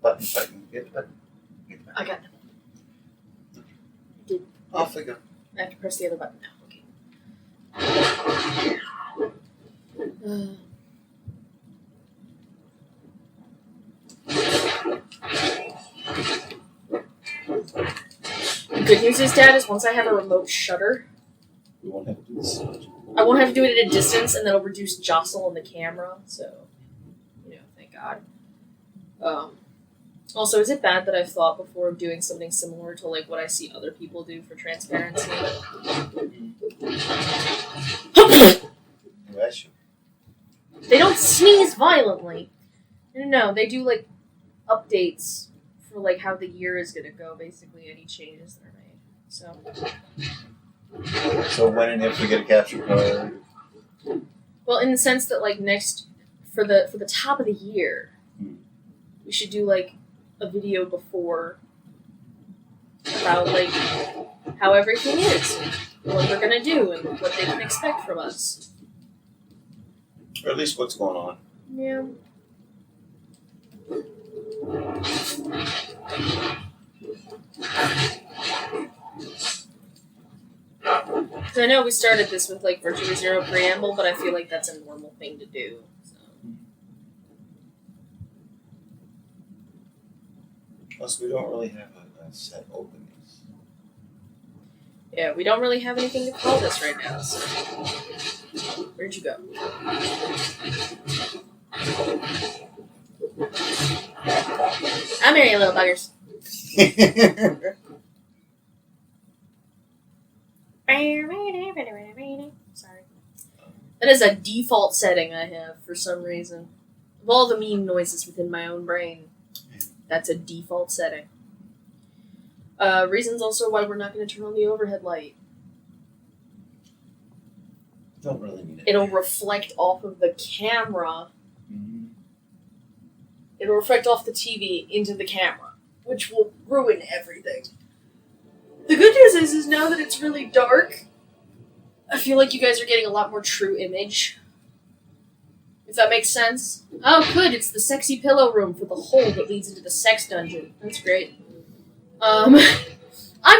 Button. Get the button. I got it. Off we go. I have to press the other button now. The good news is, Dad, is once I have a remote shutter, We won't have to do this. I won't have to do it at a distance, and that'll reduce jostle on the camera. So, thank God. Also, is it bad that I've thought before of doing something similar to like what I see other people do for transparency? They don't sneeze violently. No, they do like updates for like how the year is gonna go, basically any changes that are made. So when and if we get a capture card? Well, in the sense that like next for the top of the year, we should do like a video before about like how everything is, and what we're gonna do, and what they can expect from us. Or at least what's going on. Yeah. So I know we started this with like Virtual Zero preamble, but I feel like that's a normal thing to do. So. Plus, we don't really have a set openings. Yeah, we don't really have anything to call this right now. So. Where'd you go? I'm here, you little buggers. Sorry. That is a default setting I have for some reason. Of all the meme noises within my own brain, that's a default setting. Reasons also why we're not going to turn on the overhead light. Don't really need it. It'll reflect off of the camera. Mm-hmm. It'll reflect off the TV into the camera, which will ruin everything. The good news is now that it's really dark, I feel like you guys are getting a lot more true image. If that makes sense. Oh, good, it's the sexy pillow room for the hole that leads into the sex dungeon. That's great. I'm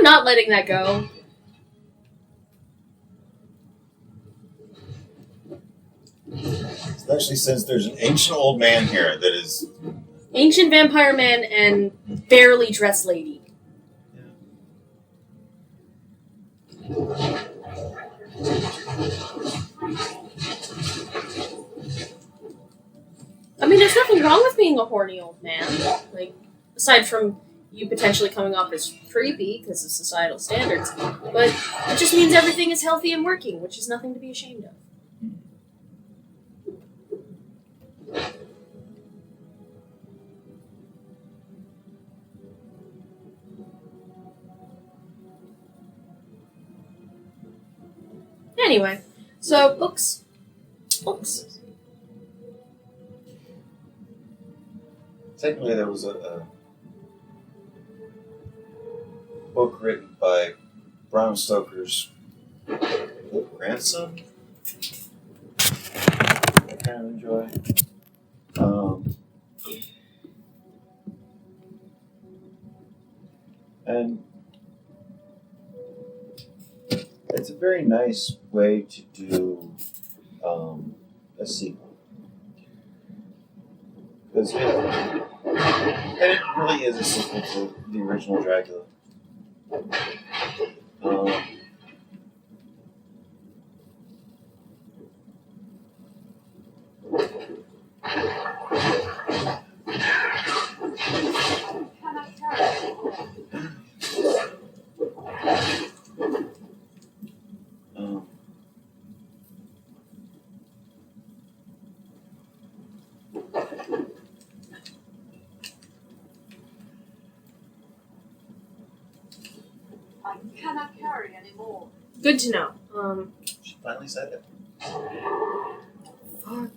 not letting that go. Especially since there's an ancient old man here that is... Ancient vampire man and barely dressed lady. I mean, there's nothing wrong with being a horny old man. Like, aside from you potentially coming off as creepy because of societal standards. But it just means everything is healthy and working, which is nothing to be ashamed of. Anyway, so books. Technically, there was a book written by Bram Stoker's grandson. I kind of enjoy. And it's a very nice way to do a sequel. Because it really is a sequel to the original Dracula. I cannot carry anymore. Good to know. She finally said it. Fuck.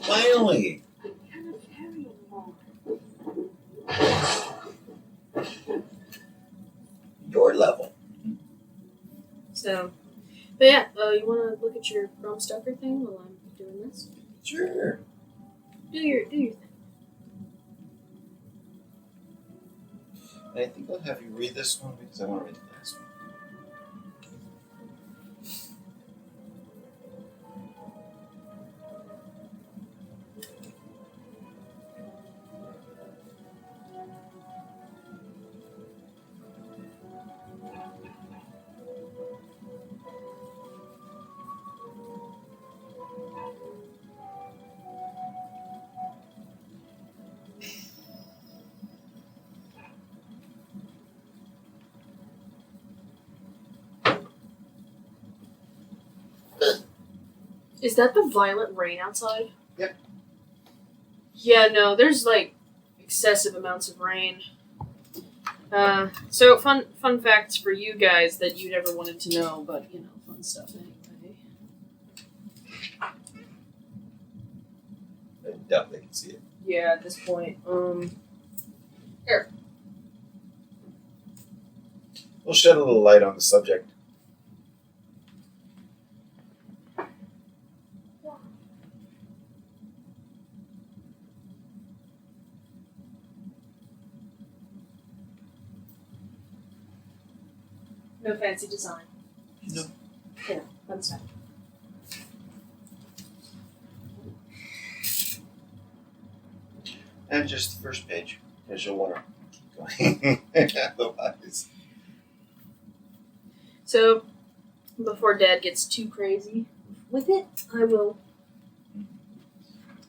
Finally! So, but yeah, you want to look at your Bram Stoker thing while I'm doing this? Sure. Do your thing. I think I'll have you read this one because I want to read the last one. Is that the violent rain outside? Yep. Yeah, no, there's like excessive amounts of rain. So fun facts for you guys that you never wanted to know, but fun stuff anyway. I doubt they can see it. Yeah, at this point. Here. We'll shed a little light on the subject. No fancy design. No. Yeah, fun stuff. And just the first page, because you'll want to keep going. Otherwise. So, before Dad gets too crazy with it,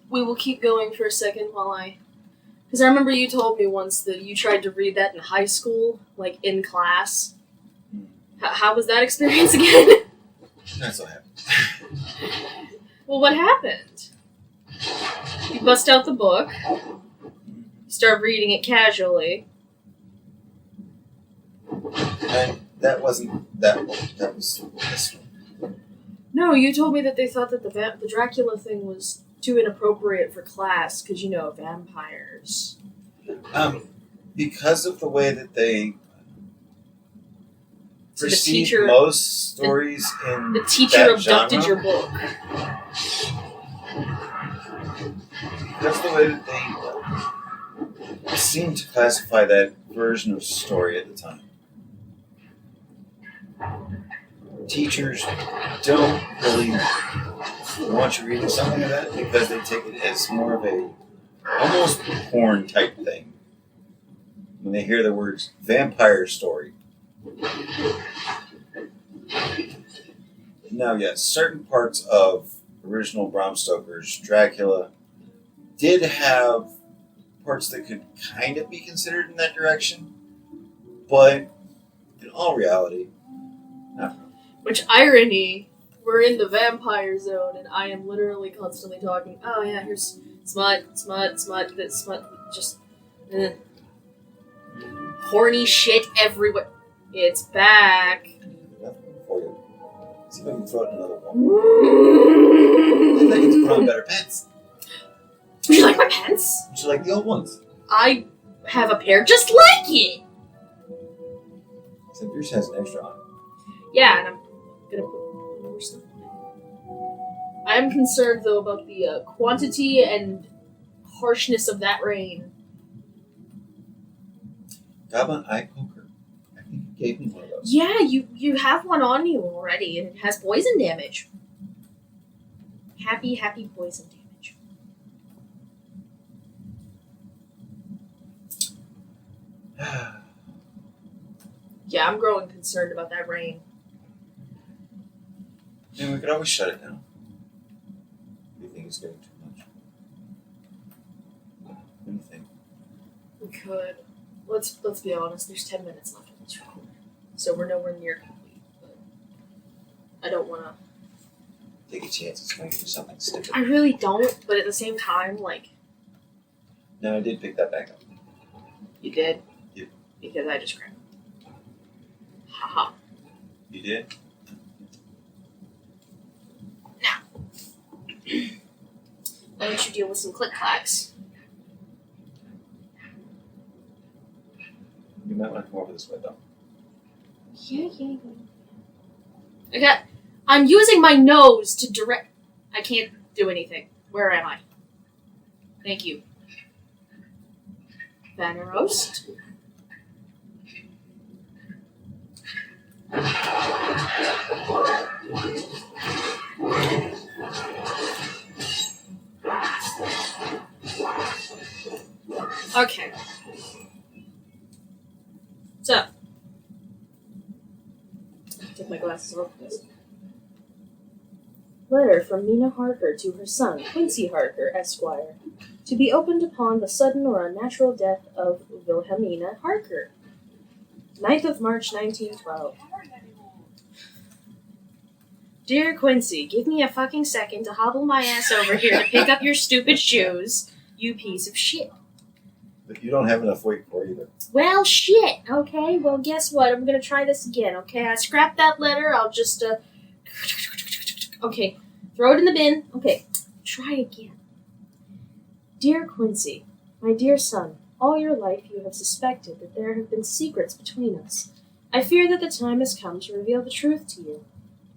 we will keep going for a second because I remember you told me once that you tried to read that in high school, like in class. How was that experience again? That's what happened. Well, what happened? You bust out the book, start reading it casually. And that wasn't that one. That was this one. No, you told me that they thought that the Dracula thing was too inappropriate for class because, vampires. Because of the way that they So precede most stories in the teacher that abducted genre, your book. That's the way that they seemed to classify that version of story at the time. Teachers don't really want you reading something like that because they take it as more of a almost porn type thing. When they hear the words vampire story. Now, yes, certain parts of original Bram Stoker's Dracula did have parts that could kind of be considered in that direction, but in all reality, not really. Which irony, we're in the vampire zone and I am literally constantly talking, oh yeah, here's smut, this smut, just horny shit everywhere. It's back. For you. See if I can throw it in another one. I think it's put on better pants. Would you like my pants? Would you like the old ones? I have a pair just like it. Except yours has an extra on it. Yeah, and I'm gonna put more stuff on it. I am concerned though about the quantity and harshness of that rain. Goblin Eye Poker. I think you gave me one of those. Yeah, you have one on you already, and it has poison damage. Happy poison damage. Yeah, I'm growing concerned about that rain. Yeah, we could always shut it down. If you think it's getting too much. What do you think? We could. Let's be honest, there's 10 minutes left of this recording. So we're nowhere near complete, but I don't want to... Take a chance, it's going to do something stupid. I really don't, but at the same time, No, I did pick that back up. You did? Yep. Because I just grabbed it. Haha. You did? Why don't you deal with some click-clacks? You might want to come over this way, though. Yeah. I'm using my nose to direct. I can't do anything. Where am I? Thank you. Vanarhost. Okay. So, take my glasses off this. Letter from Mina Harker to her son, Quincy Harker, Esquire, to be opened upon the sudden or unnatural death of Wilhelmina Harker. 9th of March, 1912. Dear Quincy, give me a fucking second to hobble my ass over here to pick up your stupid shoes, you piece of shit. But you don't have enough weight for either. Well, shit. Okay, well, guess what? I'm gonna try this again, okay? I scrapped that letter. I'll just, Okay, throw it in the bin. Okay, try again. Dear Quincy, my dear son, all your life you have suspected that there have been secrets between us. I fear that the time has come to reveal the truth to you.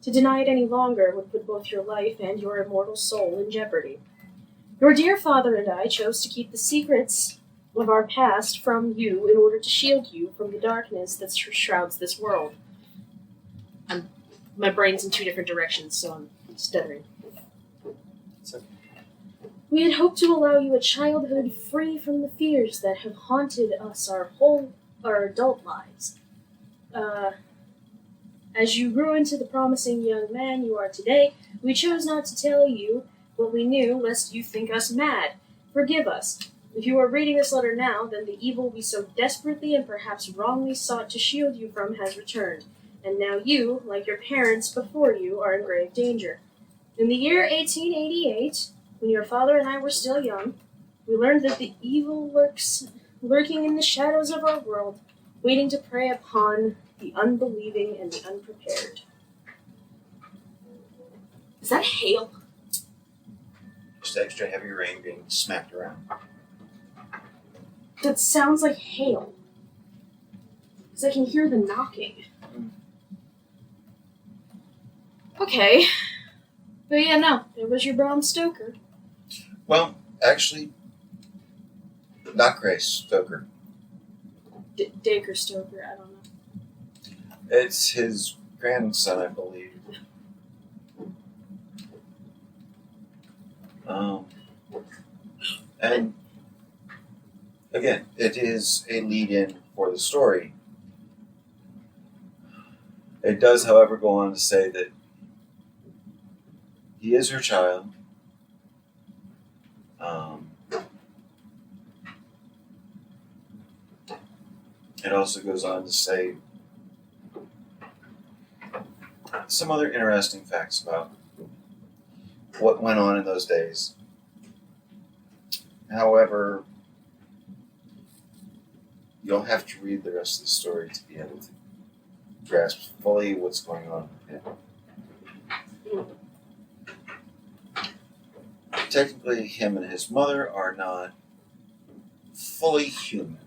To deny it any longer would put both your life and your immortal soul in jeopardy. Your dear father and I chose to keep the secrets of our past from you in order to shield you from the darkness that shrouds this world. My brain's in two different directions, so I'm stuttering. Okay. We had hoped to allow you a childhood free from the fears that have haunted us our adult lives. As you grew into the promising young man you are today, we chose not to tell you what we knew, lest you think us mad. Forgive us. If you are reading this letter now, then the evil we so desperately and perhaps wrongly sought to shield you from has returned, and now you, like your parents before you, are in grave danger. In the year 1888, when your father and I were still young, we learned that the evil lurking in the shadows of our world, waiting to prey upon the unbelieving and the unprepared. Is that hail? Just extra heavy rain being smacked around. That sounds like hail. Because I can hear the knocking. Okay. But yeah, no, it was your Bram Stoker. Well, actually, not Grace Stoker. Dacre Stoker, I don't know. It's his grandson, I believe. And again, it is a lead-in for the story. It does, however, go on to say that he is her child. It also goes on to say some other interesting facts about what went on in those days. However, you'll have to read the rest of the story to be able to grasp fully what's going on with him. Technically, him and his mother are not fully human.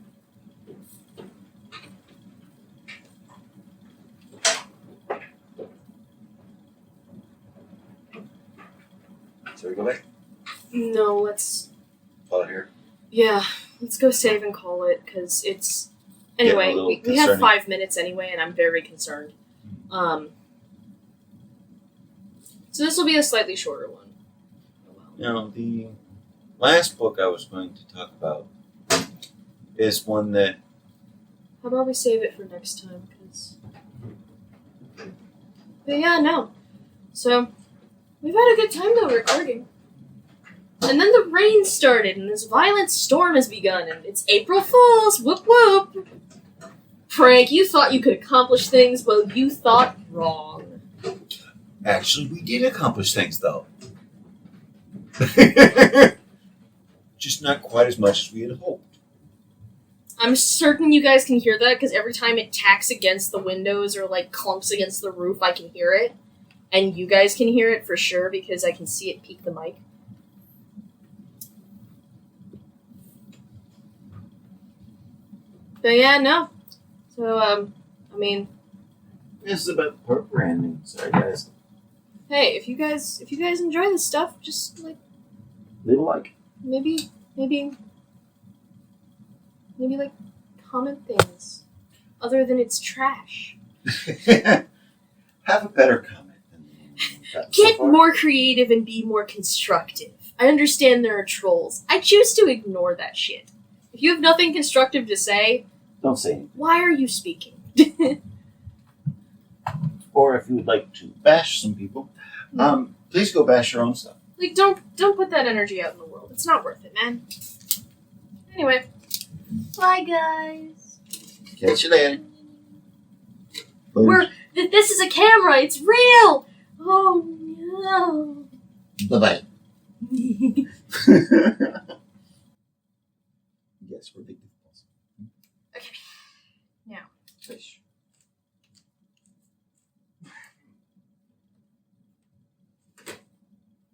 So we go back? No, let's... Call it here? Yeah, let's go save and call it, because it's... Anyway, we have 5 minutes anyway, and I'm very concerned. So this will be a slightly shorter one. Now, the last book I was going to talk about is one that... How about we save it for next time, because... But yeah, no. So, we've had a good time though recording. And then the rain started, and this violent storm has begun, and it's April Fool's! Whoop whoop! Frank, you thought you could accomplish things, well, you thought wrong. Actually, we did accomplish things, though. Just not quite as much as we had hoped. I'm certain you guys can hear that, because every time it tacks against the windows or, like, clumps against the roof, I can hear it. And you guys can hear it for sure, because I can see it peak the mic. But yeah, no. So, I mean, This is about programming. Sorry, guys. Hey, if you guys enjoy this stuff, just like Leave a like. maybe like comment things other than it's trash. Have a better comment than the one we've got so Get far. more creative and be more constructive. I understand there are trolls. I choose to ignore that shit. If you have nothing constructive to say, Don't say anything. why are you speaking? Or if you would like to bash some people, please go bash your own stuff. Like, don't put that energy out in the world. It's not worth it, man. Anyway, bye, guys. Catch you later. This is a camera. It's real. Oh no. Bye-bye. Yes, we're big. Okay. Now. Fish.